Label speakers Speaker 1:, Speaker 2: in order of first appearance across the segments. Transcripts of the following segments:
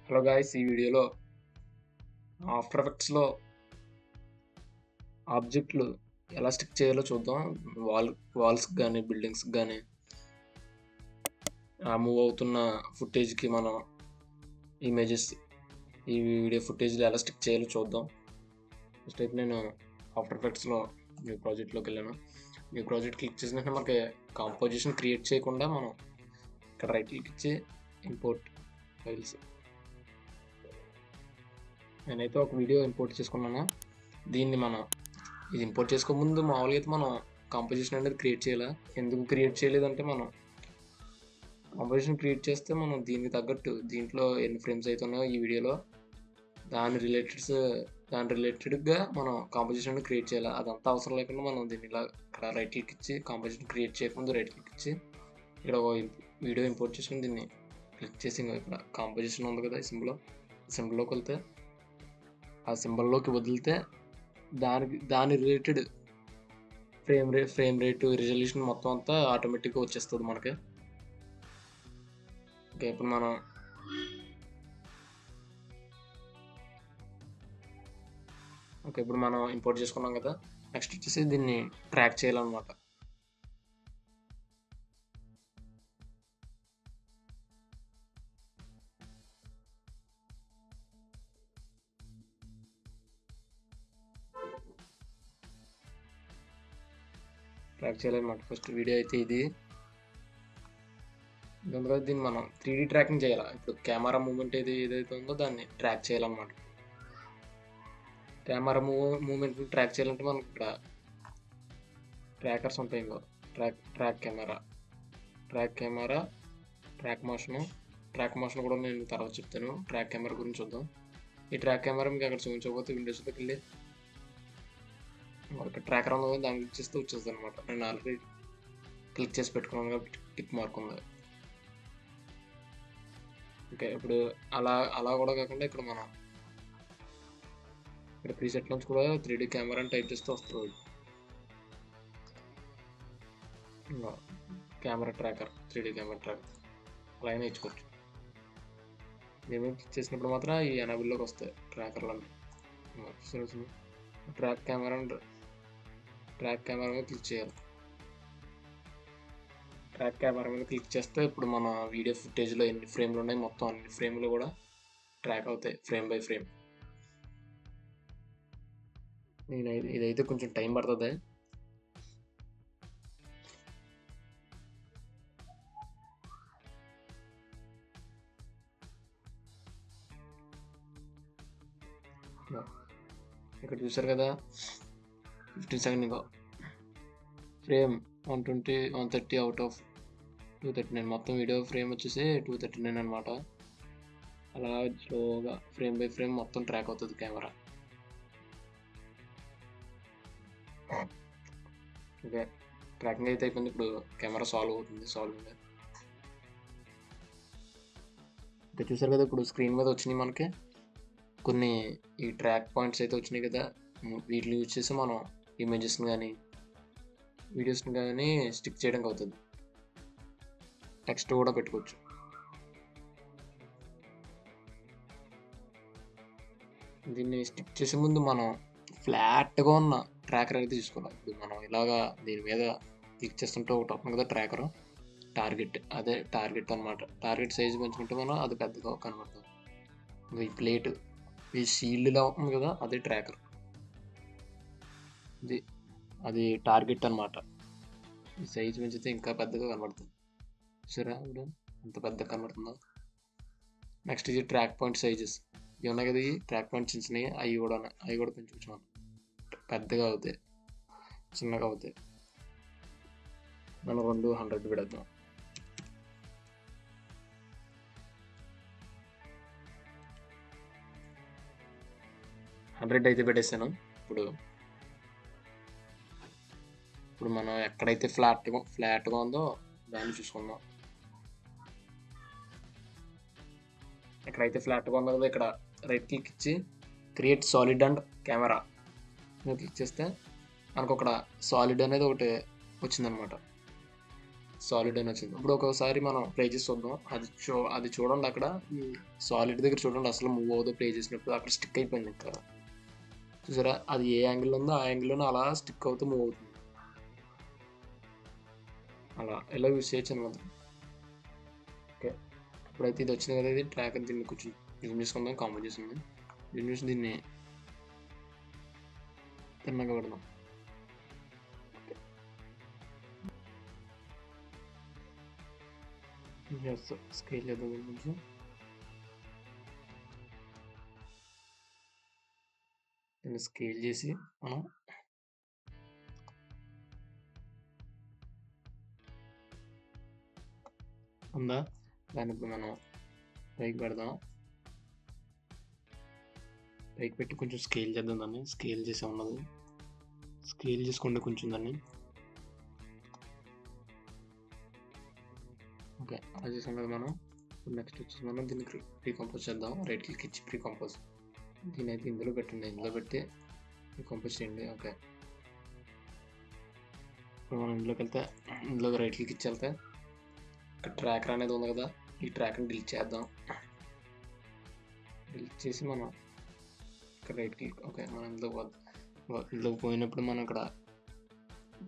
Speaker 1: Hello guys, ఈ వీడియోలో after ఎఫెక్ట్స్లో ఆబ్జెక్ట్లు ఎలా స్టిక్ చేయాలో చూద్దాం. వాల్స్కి కానీ బిల్డింగ్స్కి కానీ మూవ్ అవుతున్న ఫుటేజ్కి మనం ఇమేజెస్ ఈ వీడియో ఫుటేజ్లో ఎలా స్టిక్ చేయాలో చూద్దాం. ఫస్ట్ అయితే నేను ఆఫ్టర్ ఎఫెక్ట్స్లో న్యూ ప్రాజెక్ట్లోకి వెళ్ళాను. న్యూ ప్రాజెక్ట్ క్లిక్ చేసిన వెంటనే మనకి కాంపోజిషన్ క్రియేట్ చేయకుండా మనం ఇక్కడ రైట్ క్లిక్ ఇచ్చి ఇంపోర్ట్ ఫైల్స్, నేనైతే ఒక వీడియో ఇంపోర్ట్ చేసుకున్నాను. దీన్ని మనం ఇది ఇంపోర్ట్ చేసుకోకముందు మామూలుగా అయితే మనం కాంపోజిషన్ అనేది క్రియేట్ చేయాలి. ఎందుకు క్రియేట్ చేయలేదంటే మనం కాంపోజిషన్ క్రియేట్ చేస్తే మనం దీనికి తగ్గట్టు దీంట్లో ఎన్ని ఫ్రేమ్స్ అయితే ఉన్నాయో ఈ వీడియోలో దాని రిలేటెడ్గా మనం కాంపోజిషన్ క్రియేట్ చేయాలి. అదంతా అవసరం లేకుండా మనం దీన్ని ఇలా ఇక్కడ రైట్ క్లిక్ ఇచ్చి కాంపోజిషన్ క్రియేట్ చేయకముందు రైట్ క్లిక్ ఇచ్చి ఇక్కడ వీడియో ఇంపోర్ట్ చేసుకుని దీన్ని క్లిక్ చేసి ఇక్కడ కాంపోజిషన్ ఉంది కదా, ఈ సింబల్లోకి వెళ్తే ఆ సింబల్లోకి వదిలితే దాని రిలేటెడ్ ఫ్రేమ్ రేటు రిజల్యూషన్ మొత్తం అంతా ఆటోమేటిక్గా వచ్చేస్తుంది మనకి. ఓకే, ఇప్పుడు మనం ఇంపోర్ట్ చేసుకున్నాం కదా. నెక్స్ట్ వచ్చేసి దీన్ని ట్రాక్ చేయాలన్నమాట. ట్రాక్ చేయాలన్నమాట. ఫస్ట్ వీడియో అయితే ఇది దాని తర్వాత దీన్ని మనం 3D ట్రాకింగ్ చేయాలి. ఇప్పుడు కెమెరా మూవ్మెంట్ ఏదైతే ఉందో దాన్ని ట్రాక్ చేయాలన్నమాట. కెమెరా మూవ్మెంట్ని ట్రాక్ చేయాలంటే మనకి ఇక్కడ ట్రాకర్స్ ఉంటాయి. ఇంకో ట్రాక్ కెమెరా, ట్రాక్ మోషన్ కూడా నేను తర్వాత చెప్తాను. ట్రాక్ కెమెరా గురించి చూద్దాం. ఈ ట్రాక్ కెమెరా మీకు అక్కడ చూపించకపోతే విండోస్లోకి వెళ్ళి ఇక్కడ ట్రాకర్ ఉంది, దాన్ని క్లిక్ చేస్తే వచ్చేస్తుంది అనమాట. నేను ఆల్రెడీ క్లిక్ చేసి పెట్టుకున్నాను కాబట్టి టిక్ మార్క్ ఉంది. ఓకే, ఇప్పుడు అలా కూడా కాకుండా ఇక్కడ మనం ఇక్కడ ప్రీసెట్ నుంచి కూడా 3D కెమెరా అని టైప్ చేస్తే వస్తుంది. Camera tracker, 3D camera tracker అలా అయినా ఇచ్చుకోవచ్చు. దీని క్లిక్ చేసినప్పుడు మాత్రం ఈ ఎనాబుల్లోకి వస్తాయి ట్రాకర్లన్నీ. ట్రాక్ కెమెరా మీద క్లిక్ చేయాలి. ట్రాక్ కెమెరా మీద క్లిక్ చేస్తే ఇప్పుడు మన వీడియో ఫుటేజ్లో ఎన్ని ఫ్రేమ్లు ఉన్నాయి మొత్తం అన్ని ఫ్రేమ్లు కూడా ట్రాక్ అవుతాయి ఫ్రేమ్ బై ఫ్రేమ్. ఇదైతే కొంచెం టైం పడుతుంది. ఇక్కడ చూసారు కదా 15 సెకండ్. ఇంకా ఫ్రేమ్ 120 130 అవుట్ ఆఫ్ 239. మొత్తం వీడియో ఫ్రేమ్ వచ్చేసి 239 అనమాట. అలా స్లోగా ఫ్రేమ్ బై ఫ్రేమ్ మొత్తం ట్రాక్ అవుతుంది కెమెరా. ఓకే, ట్రాకింగ్ అయితే అయిపోయింది. ఇప్పుడు కెమెరా సాల్వ్ ఇంకా చూసారు కదా, ఇప్పుడు స్క్రీన్ మీద వచ్చినాయి మనకి కొన్ని ఈ ట్రాక్ పాయింట్స్ అయితే వచ్చినాయి కదా. వీటిని యూజ్ చేసి మనం ఇమేజెస్ని కానీ వీడియోస్ని కానీ స్టిక్ చేయడానికి అవుతుంది. టెక్స్ట్ కూడా పెట్టుకోవచ్చు. దీన్ని స్టిక్ చేసే ముందు మనం ఫ్లాట్గా ఉన్న ట్రాకర్ అయితే తీసుకోవాలి. ఇప్పుడు మనం ఇలాగా దీని మీద క్లిక్ చేస్తుంటే ఒకటి వస్తుంది కదా ట్రాకర్, అదే టార్గెట్ అనమాట. టార్గెట్ సైజు పెంచుకుంటే మనం అది పెద్దగా కనబడుతుంది. ఈ ప్లేట్ ఈ షీల్డ్లా ఉంది కదా, అదే ట్రాకర్, అది టార్గెట్ అనమాట. ఈ సైజు పెంచితే ఇంకా పెద్దగా కనబడుతుంది. సరే, అంత పెద్దగా కనబడుతుందా. నెక్స్ట్ ఇది ట్రాక్ పాయింట్ సైజెస్ ఇవి ఉన్నాయి కదా. ఈ ట్రాక్ పాయింట్ చిన్నవి అవి కూడా పెంచుకోవచ్చు. పెద్దగా అవుతాయి, చిన్నగా అవుతాయి. మనం 200 పెడదాం. అయితే పెట్టేసాను. ఇప్పుడు మనం ఎక్కడైతే ఫ్లాట్గా ఉందో దాన్ని చూసుకుందాం. ఎక్కడైతే ఫ్లాట్గా ఉందో కదా, ఇక్కడ రైట్ క్లిక్ ఇచ్చి క్రియేట్ సాలిడ్ అండ్ కెమెరా మీద క్లిక్ చేస్తే మనకు అక్కడ సాలిడ్ అనేది ఒకటి వచ్చిందనమాట. సాలిడ్ అని వచ్చింది. ఇప్పుడు ఒకసారి మనం ప్లే చేసి చూద్దాం. అది చూడండి, అక్కడ ఈ సాలిడ్ దగ్గర చూడండి అసలు మూవ్ అవుతుందో ప్లే చేసినప్పుడు అక్కడ స్టిక్ అయిపోయింది. ఇంకా చూసారా, అది ఏ యాంగిల్ ఉందో ఆ యాంగిల్లోనే అలా స్టిక్ అవుతూ మూవ్ అవుతుంది. అలా ఎలా యూస్ చేయొచ్చు అనమాట. ఓకే, ఇప్పుడైతే ఇది వచ్చింది కదా, ఇది ట్రాక్ అని దీన్ని కొంచెం జూమ్ చేసుకుందాం. కాంపోజ్ చేసింది జూమ్ చేసి దీన్ని తిన్నగా పెడదాం. స్కేల్ చేద్దాం కొంచెం. దీన్ని స్కేల్ చేసి మనం ఉందా దాన్ని ఇప్పుడు మనం పైకి పెడదాం. పైకి పెట్టి కొంచెం స్కేల్ చేద్దాం. దాన్ని స్కేల్ చేసి ఉన్నది స్కేల్ చేసుకోండి కొంచెం దాన్ని. ఓకే, అలా చేసాం కదా మనం. నెక్స్ట్ వచ్చేసి మనం దీన్ని ప్రీకంపోజ్ చేద్దాం. రైట్ క్లిక్ ఇచ్చి ప్రీకంపోజ్, దీని అయితే ఇందులో పెట్టండి. ఇందులో పెట్టి ప్రీకంపోజ్ చేయండి. ఓకే, ఇప్పుడు మనం ఇందులోకి వెళ్తే ఇందులో రైట్ క్లిక్ ఇచ్చి వెళ్తే ఇక్కడ ట్రాకర్ అనేది ఉంది కదా, ఈ ట్రాక్ని డిలీట్ చేద్దాం. డిలీట్ చేసి మనం ఇక్కడ రైట్ క్లిక్. ఓకే, మనం ఇందులోకి పోయినప్పుడు మనం ఇక్కడ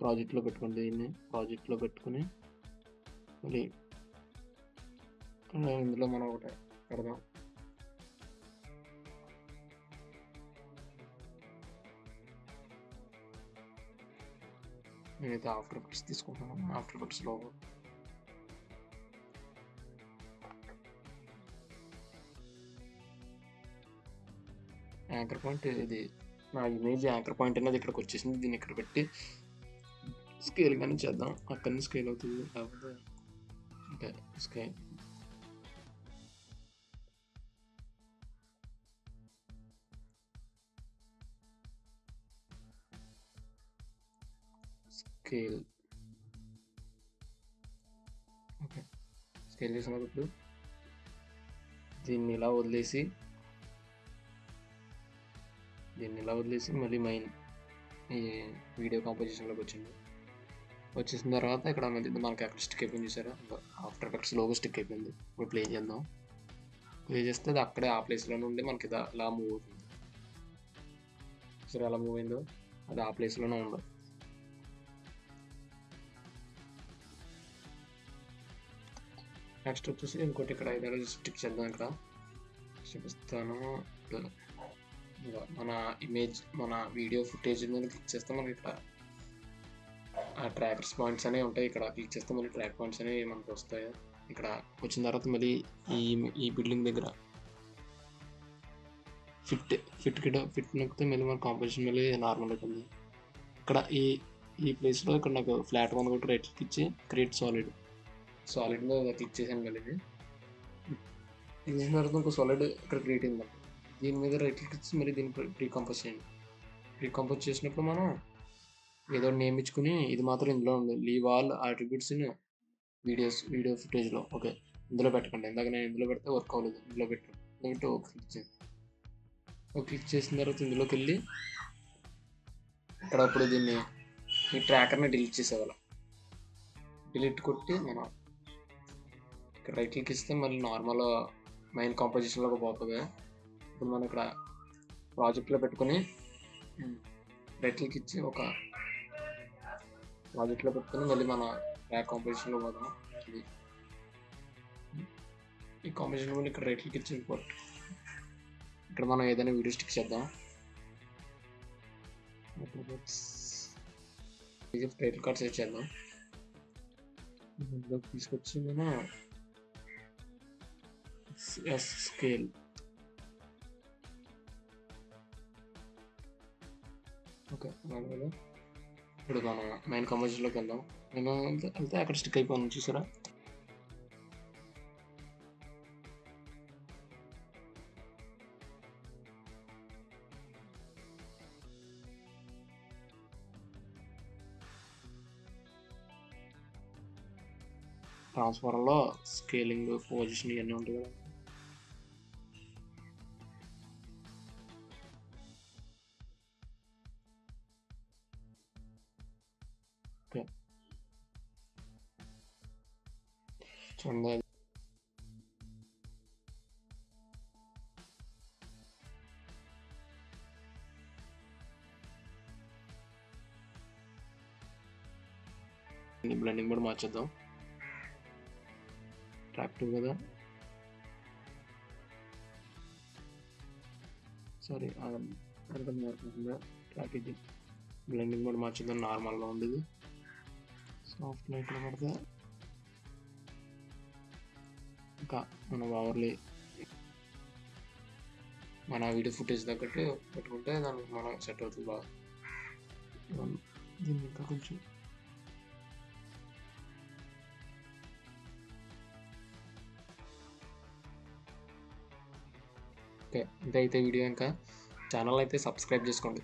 Speaker 1: ప్రాజెక్ట్లో పెట్టుకోండి. దీన్ని ప్రాజెక్ట్లో పెట్టుకుని మళ్ళీ ఇందులో మనం ఒకటి పెడదాం. నేనైతే ఆఫ్టర్ ఎఫెక్ట్స్ తీసుకుంటాను. ఆఫ్టర్ ఎఫెక్ట్స్లో యాంకర్ పాయింట్, ఇది నా ఇమేజ్ యాంకర్ పాయింట్ అనేది ఇక్కడికి వచ్చేసింది. దీన్ని ఇక్కడ పెట్టి స్కేల్ కానీ చేద్దాం. అక్కడి నుంచి స్కేల్ అవుతుంది. లేకపోతే okay, scale scale. Okay, scale చేసిన ఇప్పుడు దీన్ని ఇలా వదిలేసి మళ్ళీ మెయిన్ ఈ వీడియో కాంపోజిషన్లోకి వచ్చేసిన తర్వాత ఇక్కడ మళ్ళీ మనకి అక్కడ స్టిక్ అయిపోయింది. చూసారా, ఆఫ్టర్ ఎఫెక్ట్స్ లోగో స్టిక్ అయిపోయింది. ఇప్పుడు ప్లే చేద్దాం. ప్లే చేస్తే అది అక్కడే ఆ ప్లేస్లో నుండి మనకి ఇలా మూవ్ అవుతుంది. సరే, ఎలా మూవ్ అయిందో అది ఆ ప్లేస్లోనే ఉంది. నెక్స్ట్ వచ్చేసి ఇంకోటి ఇక్కడ ఏదైనా స్టిక్ చేద్దాం. ఇక్కడ చూపిస్తాను. మన ఇమేజ్, మన వీడియో ఫుటేజ్ మీద క్లిక్ చేస్తే మనకి ఇక్కడ ఆ ట్రాకర్స్ పాయింట్స్ అనేవి ఉంటాయి. ఇక్కడ క్లిక్ చేస్తే మళ్ళీ ట్రాక్ పాయింట్స్ అనేవి మనకు వస్తాయి. ఇక్కడ వచ్చిన తర్వాత మళ్ళీ ఈ బిల్డింగ్ దగ్గర ఫిట్ నొక్కితే మళ్ళీ మన కాంపోజిషన్ మళ్ళీ నార్మల్ అవుతుంది. ఇక్కడ ఈ ప్లేస్లో ఇక్కడ నాకు ఫ్లాట్ వన్ కూడా రైట్ క్లిక్ ఇచ్చి క్రియేట్ సాలిడ్ మీద క్లిక్ చేశాను. మళ్ళీ ఇది చేసిన తర్వాత ఇంకో సాలిడ్ ఇక్కడ క్రియేట్ అయింది. దీని మీద రైట్ క్లిక్ ఇచ్చి మళ్ళీ దీన్ని ప్రీకంపోజ్ చేయండి. ప్రీకంపోజ్ చేసినప్పుడు మనం ఏదో నేమ్ ఇచ్చుకుని ఇది మాత్రం ఇందులో ఉంది, leave all attributes in video ఫుటేజ్లో. ఓకే, ఇందులో పెట్టకండి. ఇందాక నేను ఇందులో పెడితే వర్క్ అవ్వలేదు. ఇందులో పెట్టండి. క్లిక్ చేయండి. క్లిక్ చేసిన తర్వాత ఇందులోకి వెళ్ళి ఇక్కడ అప్పుడు దీన్ని ఈ ట్రాకర్ని డిలీట్ చేసేవాళ్ళం. డిలీట్ కొట్టి మనం ఇక్కడ రైట్ క్లిక్ ఇస్తే మళ్ళీ నార్మల్ మెయిన్ కాంపోజిషన్లోకి పోతుంది. ఇప్పుడు మనం ఇక్కడ ప్రాజెక్ట్లో పెట్టుకొని రైట్ క్లిక్ ఇచ్చి ఒక ప్రాజెక్ట్లో పెట్టుకొని మళ్ళీ మన ట్రాక్ కాంపోజిషన్లో పోదాం. ఈ కాంపోజిషన్ మళ్ళీ ఇక్కడ రైట్ క్లిక్ ఇచ్చి ఇంపోర్ట్. ఇక్కడ మనం ఏదైనా వీడియో స్టిక్ చేద్దాం. టైటిల్ కార్డ్ సెట్ చేద్దాం. ఇందులోకి తీసుకొచ్చి మనం స్కేల్. ఓకే, ఇప్పుడు మనం మెయిన్ కాంపోజిషన్లోకి వెళ్దాం. వెళ్తే అక్కడ స్టిక్ అయిపోయింది. చూసారా, ట్రాన్స్ఫార్మర్లో స్కేలింగ్, పొజిషన్ ఇవన్నీ ఉంటాయి కదా. ఓకే, చూడండి అది బ్లెండింగ్ మోడ్ మార్చేద్దాం. అట్రాక్టివ్ కదా, సారీ అర్థం మారుతుందా ట్రాక్. ఇది బ్లెండింగ్ మోడ్ మార్చేద్దాం. నార్మల్గా ఉంది, ఇది సాఫ్ట్ లైట్లో పడితే ఇంకా మన ఓవర్లీ మన వీడియో ఫుటేజ్ తగ్గట్టు పెట్టుకుంటే దానికి మనం సెట్ అవుతుంది బాగా. దీన్ని ఇంకా కొంచెం ఓకే. ఇంత అయితే వీడియో ఇంకా ఛానల్ అయితే సబ్స్క్రైబ్ చేసుకోండి.